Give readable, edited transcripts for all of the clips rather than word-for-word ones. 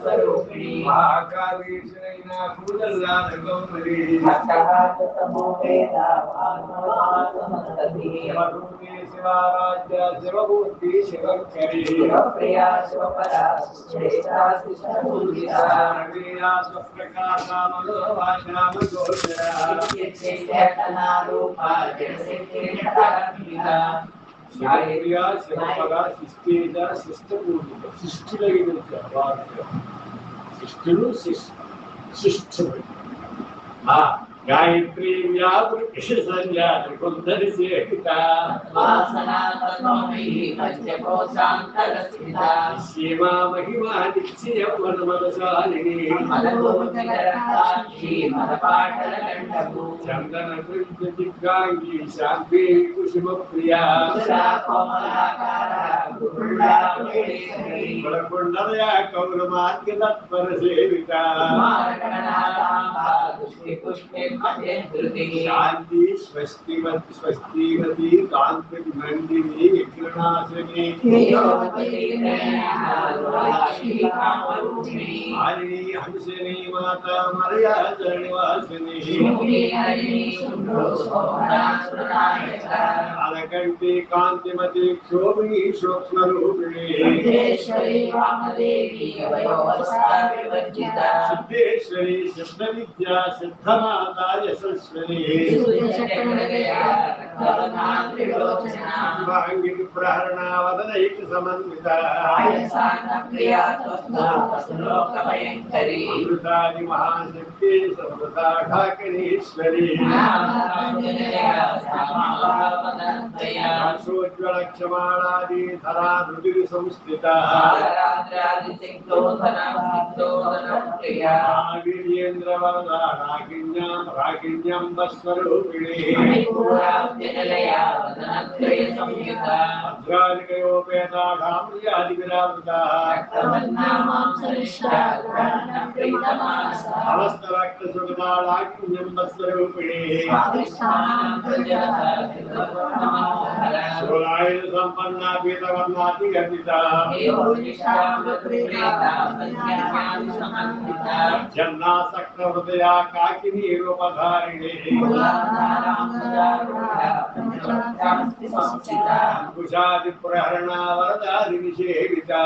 स्वरूपिणी महाकालीश्वरैना कूदल्लाद गौरी हस्तहातमो वेदा भागवतात्मसंतति शिवरूपी शिवाराध्य शिवबुद्धि शिवकरी शिवप्रिया शिवपरा श्रेष्ठा कृष्णपूजिता रवीया स्वप्रकाशा मनोभाषा मधुरा नित्यचैतन्यरूपा जगत्सिद्धिर्नतात्मिका गायत्र्या शिवपरा शिष्टेजा शिष्टपूजिता शिष्टुलगिన शिष्टुలు शिष्टुలు गायत्री व्यावृक्ष संज्ञा त्रिपुंदरि सेविता वासना तन्मयी पंचकोशांतरस्थिता सीमा महिमा निश्चय मनमनसालिनी मदगोचरकाक्षी मदपाटलकण्ठभू चंदन कृत दिग्गांगी शांति कुसुम प्रिया कोमलाकारा गुरुलाभेश्वरी बलकुंडलया कौरमार्ग तत्पर सेविता मारकनाथांबा शांति स्वस्तिमती कांति नंदिनी विघ्ननाशिनी हरिणी हंसिनी माता मर्यादा निवासिनी अलकंठी कांतिमती क्षोभिनी सूक्ष्म रूपिणी सिद्धेश्वरी सिद्ध विद्या सिद्धमाता यशस्विनी भांगिक प्रहरणा वदनैक समन्विता अमृतादि महाशक्ति सर्वदा ढाकरीश्वरी सोज्वल क्षमाणादि धरा रुधिर संस्थिता वीर्येन्द्र वरदा रागिण्यं स्वरूपिणी भद्रादिकयोपेता ढाम्रियादिविरावृता अवस्तरक्तसुगता रागिण्यं स्वरूपिणी शूलायुध सम्पन्ना पीतवर्णाति गर्भिता जन्नासक्त हृदया काकिनी रूपधारिणी कुशादि प्रहरणा वरदादि निषेविता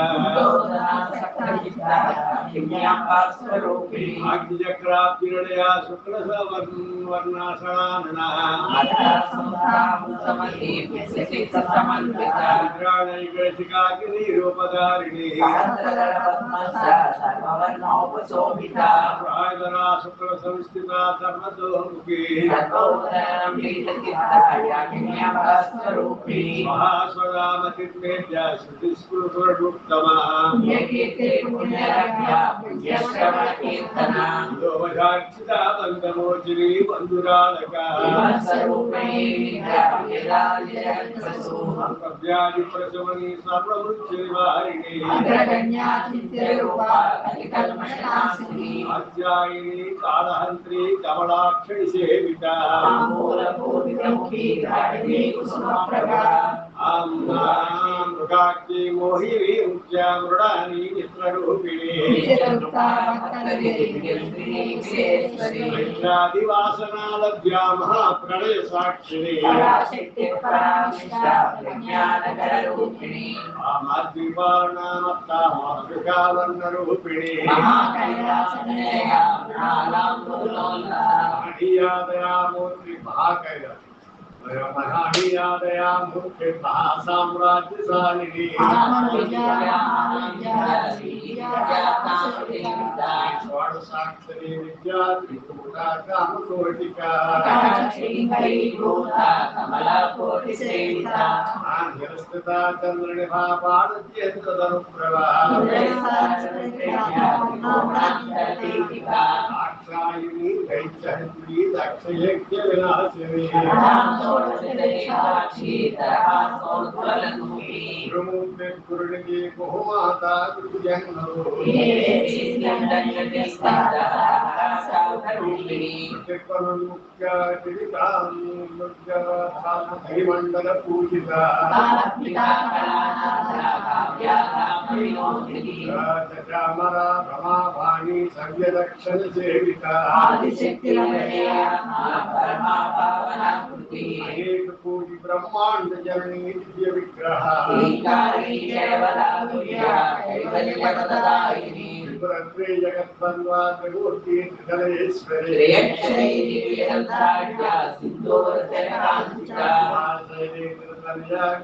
अग्निचक्राप्तिरणया शुक्लवर्णासनानना रुद्राणैकशिखाकिनी रूपधारिणी प्रायदरा शुक्ल संस्थिता सर्वतोमुखी महास्वरामतिर्मेद्या श्रुतिस्फुरुषोत्तमा लोभजाक्षिता बन्धमोचिनी बन्धुरालका व्याधिप्रशमनी सर्वमुच्चनिवारिणी अध्यायिनी कालहन्त्री कमलाक्षि सेविता मृगाक्षी मोहिनी मुख्या मृडानी मित्ररूपिणी वैश्यादिवासना लभ्या महाप्रणय साक्षिणी मूर्ति महाकैलास महादया मुख्य महासाम्राज्यशालिनी षोडशाक्षरी विद्या त्रिकूटा कामकोटिका आंध्रस्थिता चंद्रनिभा पादत्यन्तदनुप्रभा दाक्षायिनी दैत्यहन्त्री दक्षयज्ञ विनाशिनी गुरुमुखे बहुमाता गुरुजन्मो మండల పూజిత చామర రమావాణి సవ్యదక్షిణ సేవిత అనేక కోటి బ్రహ్మాండ జననీ దివ్య విగ్రహ త్రిపురత్రే జగద్బంద్వా త్రిమూర్తి త్రిదలేశ్వరి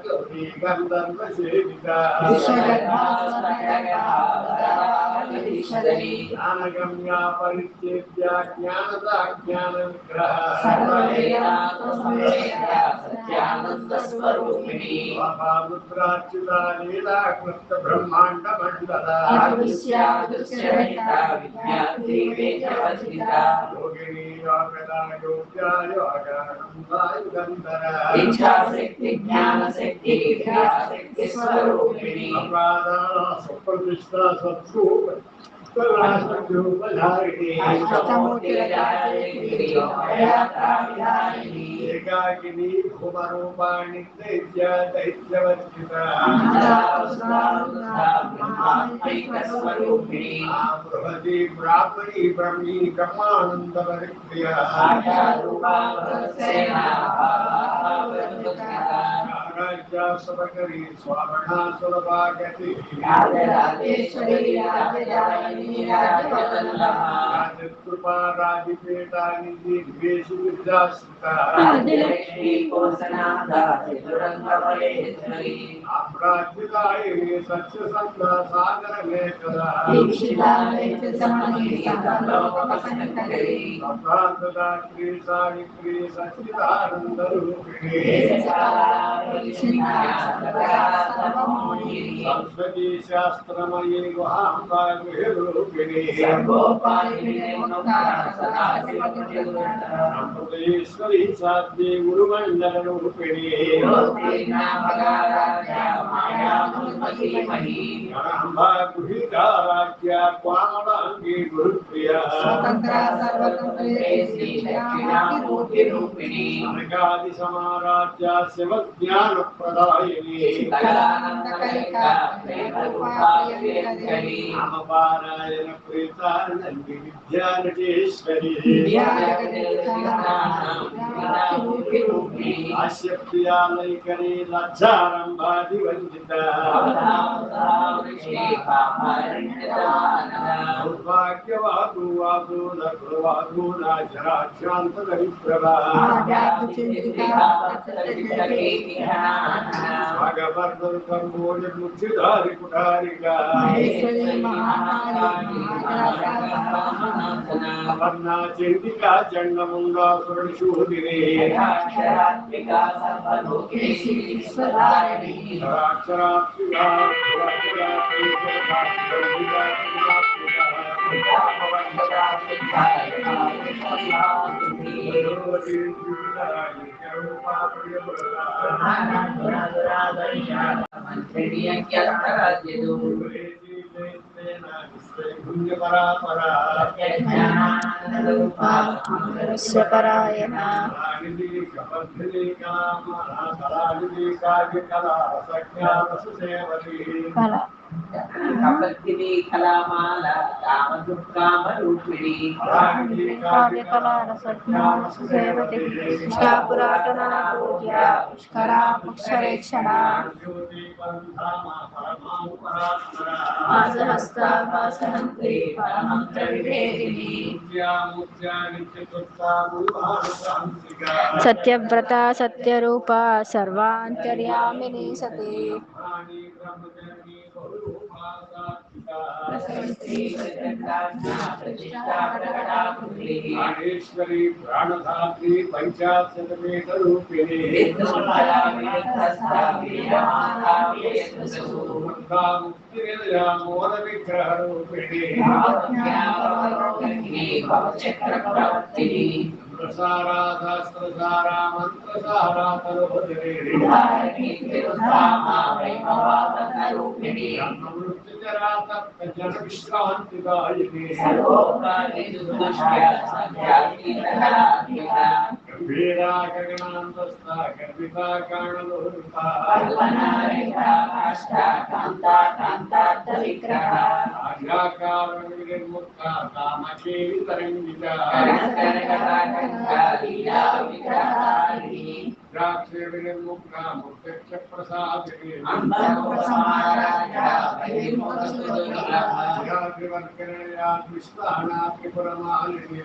గౌరీ గంధర్వ సేవిత జ్ఞానగమ్యా పరిచ్ఛేద్య జ్ఞానద జ్ఞాన విగ్రహ రుద్రాచ్యుత లీలాకృత బ్రహ్మాండ మండల యోగిని యోగదా యోగ్యా యోగానందాయుగంధర సుప్రతిష్ట సత్రూప ఏకాకిని భూమరూపాణి దైత్య దైత్యవర్జిత బృహతి బ్రాహ్మణి బ్రహ్మీ బ్రహ్మానందవరిప్రియ రాజ్యాసవకరి స్వామణా సులభాగతి రాజకృపా రాజపీఠానిధి ద్వేషు విద్యాశ్రిత అప్రాజ్యుతాయిని సత్యసంధ సాగర మేకదా అభ్రాంతదాత్రి సావిత్రి సచ్చిదానంద రూపిణి సంస్కృతి శాస్త్రమయీ గుహాంబా గృహరూపిణి అమృతేశ్వరి సాధ్యే గురుమండల రూపిణి అంబా గృహీతారాధ్య క్వామలాంగి గురుప్రియ అనగాది సమారాధ్య శివజ్ఞాన ప్రదాయిని నామపారాయణ ప్రీత నంది విద్యానటేశ్వరి ఆశ్యప్రియాలైకరే లజ్జారంభాది వందిత సౌభాగ్యవాదు వాదు నకులవాదు నాజరాక్షాంత దరిద్రవా ముఖ్యధారి కుటారిగా అపర్ణ చండికా చండముంగా సురశూదిని అక్షరాక్షిగా కపర్దిని కళామాల కామదుర్గామరూపిణి పురాతన పూజ్య పుష్కరాక్షరేక్షణ ఆసహస్తాపాసనంత్రి పరమంత్ర విభేదిని సత్యవ్రత సత్యరూప సర్వాంతర్యామిని సతి ప్రాణేశ్వరి ప్రాణధాత్రి పంచాశతమేక రూపిణి మోద విగ్రహ రూపిణి मंत्रसारा शास्त्रसारा मंत्रसारा तलोदरे ब्रह्ममृत्युजरा तप्तजन विश्रांतिदायिने गंभीरा गगनान्तस्था गर्भिता कारणलोहिता आज्ञाकार विनिर्मुक्ता कामके तरंगिता द्राक्षे विनिर्मुक्ता मुक्तक्ष प्रसादिनी त्रिवर्करणया विश्वाना त्रिपुरमालिनी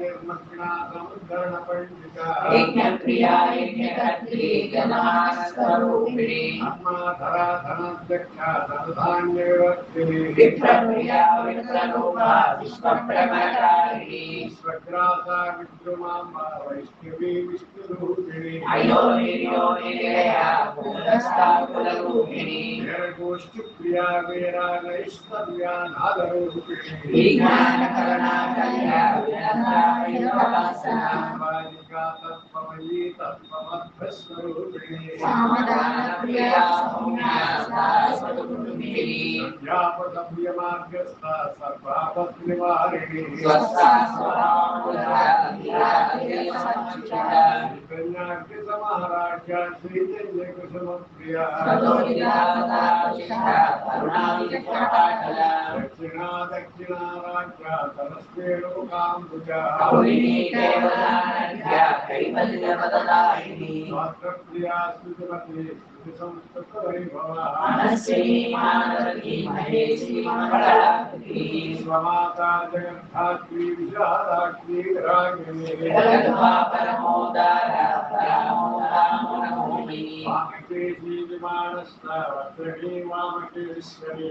निर्मग्ना समुद्धरण पंडिता आत्माधरा धनाध्यक्षा धनधान्यवर्तिनी विश्वग्रासा विद्रुमाम्बा वैष्णवी विष्णुरूपिणी गोष्ठप्रिया वीरागैश्वर्या नागरूपिणी बालिका तत्त्वमयी तत्त्वमध्यस्वरूपिणी व्यापकप्रियमार्गस्था सर्वापत्निवारिणी कन्याग्निसमहाराज्ञा श्रीचन्द्रकुसुमप्रिया दक्षिणा दक्षिणा राज्ञा सरस्वे लोकाम्बुजा स्वात्रप्रिया स्मृतिमती स्वमाता जगद्धात्री विशालाक्षी रागिनी वामकेशी विमानस्था वक्त्रणी वामकेश्वरी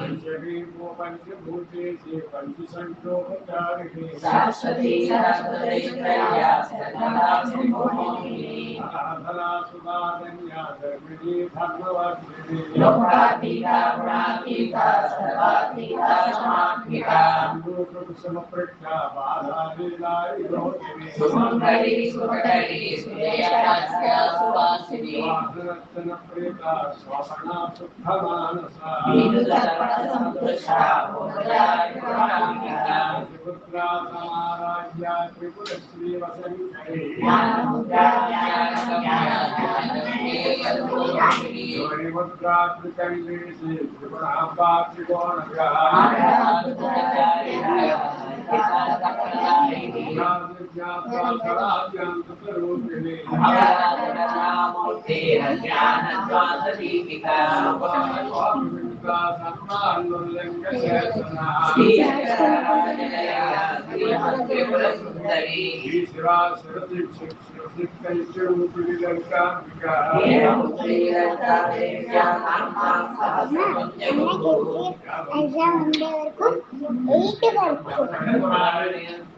पंचमी पंचभूतेषु पंचसंख्योपचारिणी आधरा सुधाधन्या धर्मिणी धर्मवर्धिनी समप्रज्ञा बाधालीला विरोधिनी वासरत्न प्रेता स्वपना शुद्धमानसा त्रिपुत्रा समाराज्या त्रिपुरश्री वसंकरी मुद्रा त्रिकंडेशी त्रिपुराम्बा त्रिकोणगा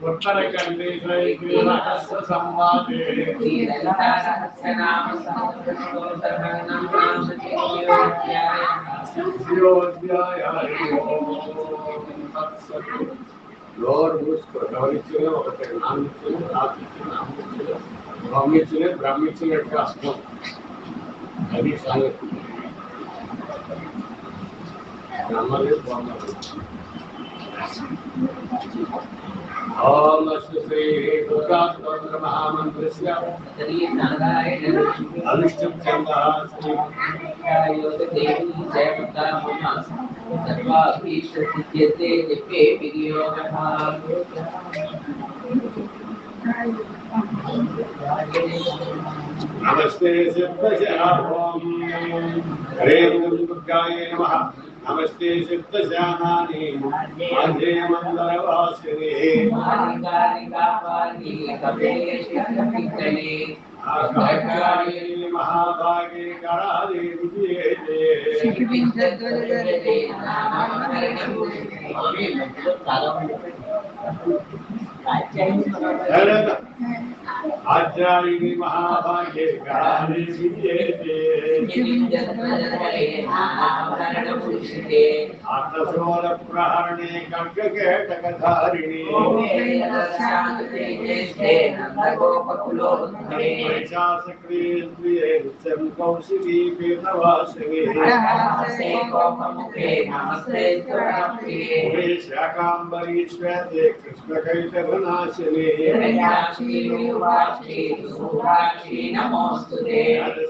उत्तरकंडे संवादे Lord గౌరవించిన ఒకటి నామించిన బ్రహ్మించిన బ్రహ్మించిన కష్టం అది సంగతి నమ్మలేదు ओम श्री दुर्गा स्तोत्र महामंत्रस्य अनिष्टं चंदा श्री देवी जयमता मम सर्वाभीष्टसिद्ध्यते जपे विनियोगः नमस्ते सिद्धश्याम हरे दुर्गाय नमः नमस्ते सिद्धश्यामानि माधे मंगलवासिने आकाशानि महाभागे कराले विजयते आचार्य महाभाग्ये काले विद्येते आत्मसोल प्रहरणे खड्गकेटकधारिणे वैशाखक्रिये कौशिकी पीठवासिनी शाकाम्बरी श्वेते कृष्णकैटभनाशिनी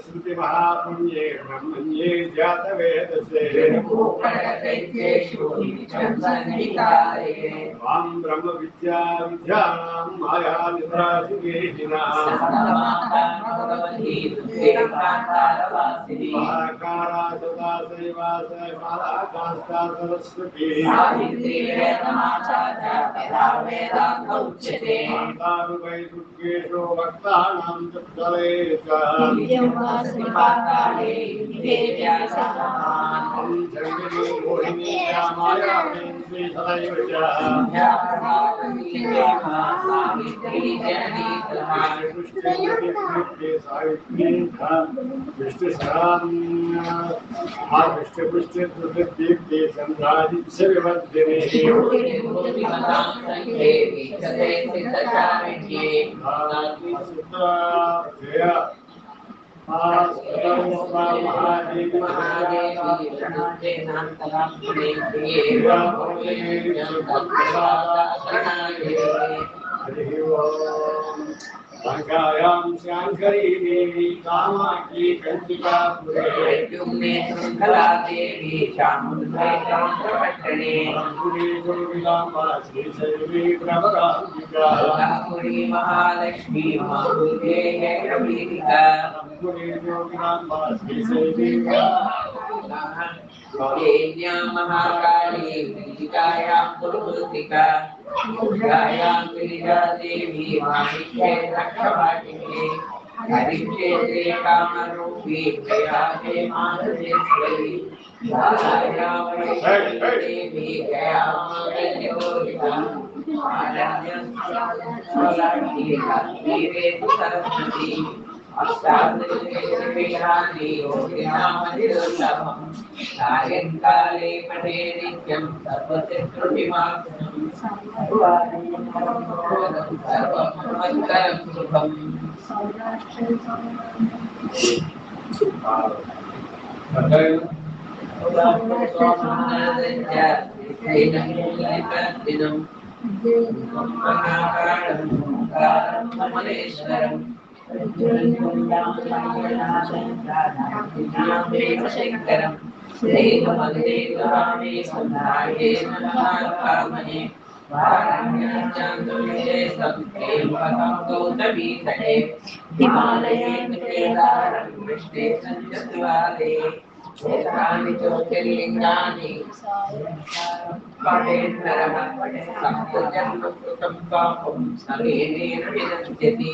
श्रुति महापुण्ये ब्रह्मण्ये जातवेदसे वां ब्रह्म विद्या विद्यानां माया निद्रासिकेहिनां महाकारा सदा सेवास महाकास्ता सरस्वती मातारुवै दुर्गेषु भक्तानां चक्षुरेषा जगन्नि मोहिनी माया श्री सदैव विष्णुपुष्टे संध्यादिवर्धिने महादेवी लंकायां श्याङ्करी देवी कामाक्षी कन्चिकापुरे शृङ्खला देवी चामुण्डैकान्तपट्टणे गुरुविलाम्बा श्रीशैवी प्रभराम्बिका महालक्ष्मी मातुर्ये प्रवीरिका गुरुविलाम्बा श्रीशैवी महाकाली विजितायां पुरुषिका मुद्रायां गिरिजा देवी माणिक्ये रक्षवाटिके हरिक्षेत्रे कामरूपी प्रयागे माधवेश्वरी बालायां देवी गयामागल्योरिता आरण्यं सोलाक्षी काश्मीरे सरस्वती अष्टादशविहारी योगिनामधिरुत्तमं सायंकाले पठे नित्यं सर्वशत्रुविनाशनं सर्वमङ्गलं शुभम् शंकरं देवमदेवामे संधाये नमः वारण्याचान्दुविशेषं प्रेमकं गौतमीतटे हिमालयेन केदारं वृष्टे सञ्जद्वारे एतानि ज्योतिर्लिङ्गानि पठेन्नरः सप्तजन्मकृतं पापं समेनेन विनश्यति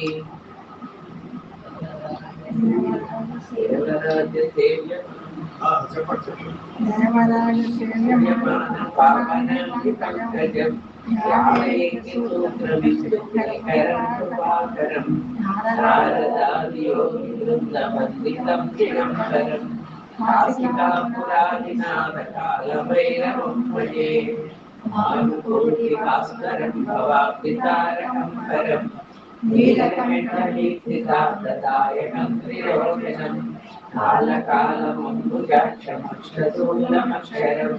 नीलकण्ठदीप्तिदायकं त्रिलोचनं कालकालमम्बुजाक्षमक्षतोलमक्षरं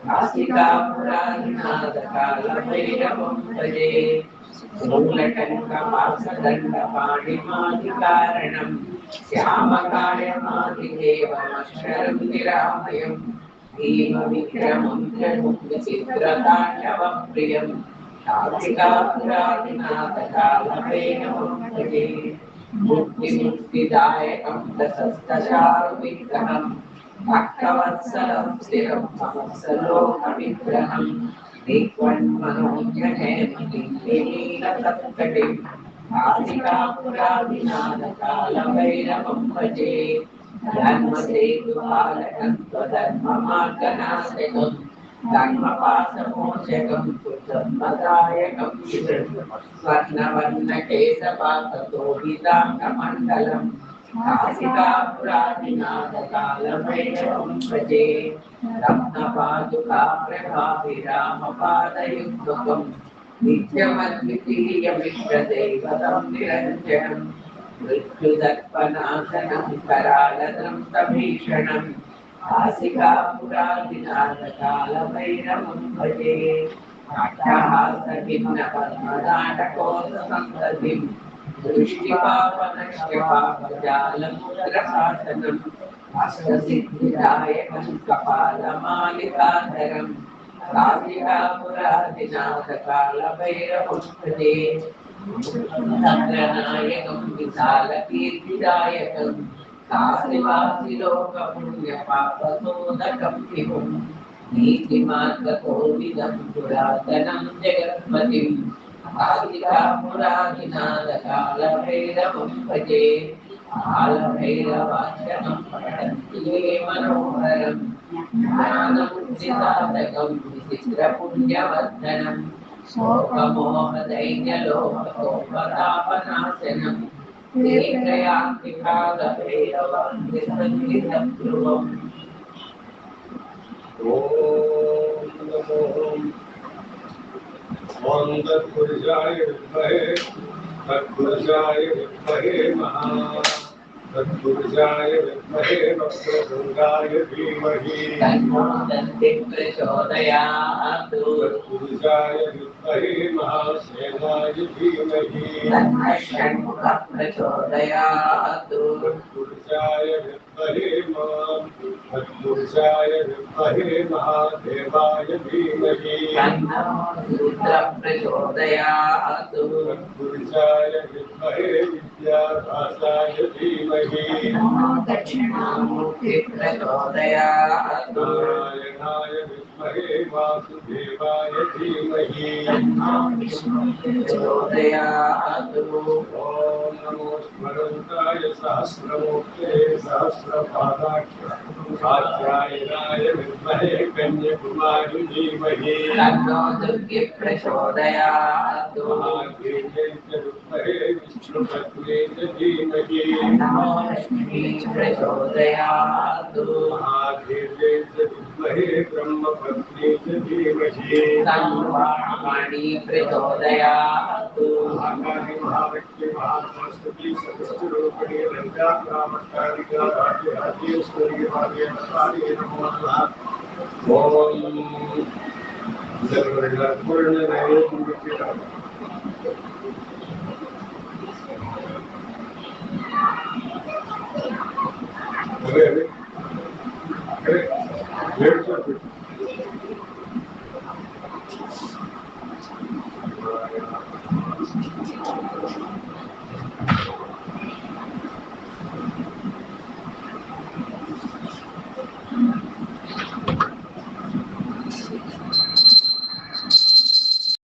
काशिकापुरादिनाथकालभैरवं भजे मूलकण्ठपाशदण्डपाणिमादिकारणं श्यामकायमादिदेवमक्षरं निरामयं भीमविक्रमं विचित्रताण्डवप्रियं काशिकापुरादिनाथकालभैरवं भजे मुक्तिदायकं दशस्तशारुविग्रहं भक्तवत्सलं स्थिरं समस्तलोकविग्रहं दिग्वन्मनोज्ञहेमनीलतत्कटिं काशिकापुरादिनाथकालभैरवं भजे धर्मसेतुपालकं त्वधर्ममार्गनाशकं धर्मपाशमोचकं कुसुमदायकं स्वर्णवर्णकेशपाशोभिताङ्गमण्डलं काशिकापुरादिनाथकालभैरवं भजे रत्नपादुकाप्रभाभिरामपादयुग्मकं नित्यमद्वितीयमिष्टदैवतं निरञ्जनं मृत्युदर्पणाशनं करालदंष्टभीषणम् काशिकापुरादिनाथकालभैरवं भजे अट्टहासभिन्नपद्मनाटकोत्संसदिं दृष्टिपापनश्यपापजालमुद्रशासनम् अष्टसिद्धिदायकं कपालमालिकाधरं काशिकापुरादिनाथकालभैरवं भजे चन्द्रनायकं विशालकीर्तिदायकं काशिवासिलोकपुण्यपापसोदकं विभुं नीतिमार्गकोविदं पुरातनं जगत्पतिं काशिकापुरादिनाथकालभैरवं भजे कालभैरवाख्यं पठन्ति ये मनोहरं ज्ञानबुद्धिसाधकं विचित्रपुण्यवर्धनं शोकमोहदैन्यलोककोपतापनाशनं श्रीप्रयान्तिकालभैरवान्तिसङ्गितध्रुवम् ओम तत्पुरुषाय विद्महे तत्पुरुषाय विद्महे वक्रतुण्डाय धीमहि तन्नो दन्ति प्रचोदयात् तत्पुरुषाय विद्महे महासेनाय धीमहि तन्नः षण्मुखः प्रचोदयात् तत्पुरुषाय विद्महे महादेवाय धीमहि तन्नो रुद्रः प्रचोदयात् तत्पुरुषाय विद्महे विद्याभासाय धीमहि तन्नो दक्षिणामूर्तिः प्रचोदयात् नारायणाय विद्महे वासुदेवाय धीमहि तन्नो विष्णुः प्रचोदयात् ॐ नमो स्मरन्ताय सहस्रमूर्ते सहस्रपादाख्य कात्यायनाय विद्महे कन्याकुमारी धीमहि तन्नो दुर्गे प्रचोदयात् महादेव्यै च विद्महे विष्णुपत्न्यै च धीमहि तन्नो लक्ष्मीः प्रचोदयात् महादेव्यै च विद्महे ब्रह्मपत्न्यै च धीमहि तन्नो वाणी प्रचोदयात् महाकाली महालक्ष्मी महासरस्वती सरस्वती ललिता रामकालिका राजेश्वरी भाग्यवती नमो नमः ओम पूर्ण नैवेद्य